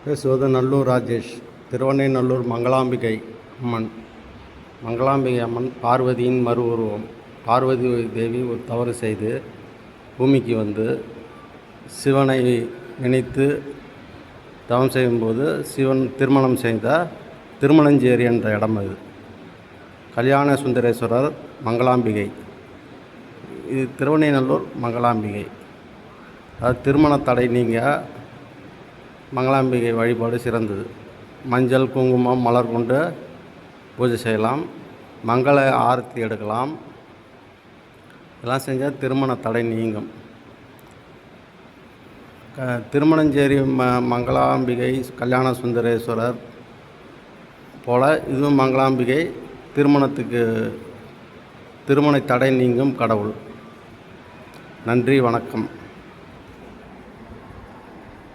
பேசுவது நல்லூர் ராஜேஷ். திருவண்ணைநல்லூர் மங்களாம்பிகை அம்மன். மங்களாம்பிகை அம்மன் பார்வதியின் மறு உருவம். பார்வதி தேவி ஒரு தவறு செய்து பூமிக்கு வந்து சிவனை நினைத்து தவம் செய்யும்போது சிவன் திருமணம் செய்த திருமணஞ்சேரி என்ற இடம் அது. கல்யாண சுந்தரேஸ்வரர் மங்களாம்பிகை. இது திருவண்ணைநல்லூர் மங்களாம்பிகை. அது திருமண தடை நீங்க மங்களாம்பிகை வழிபாடு சிறந்தது. மஞ்சள் குங்குமம் மலர் கொண்டு பூஜை செய்யலாம், மங்கள ஆரத்தி எடுக்கலாம். இதெல்லாம் செஞ்சால் திருமண தடை நீங்கும். திருமணஞ்சேரி மங்களாம்பிகை கல்யாண சுந்தரேஸ்வரர் போல் இதுவும் மங்களாம்பிகை திருமண தடை நீங்கும் கடவுள். நன்றி, வணக்கம்.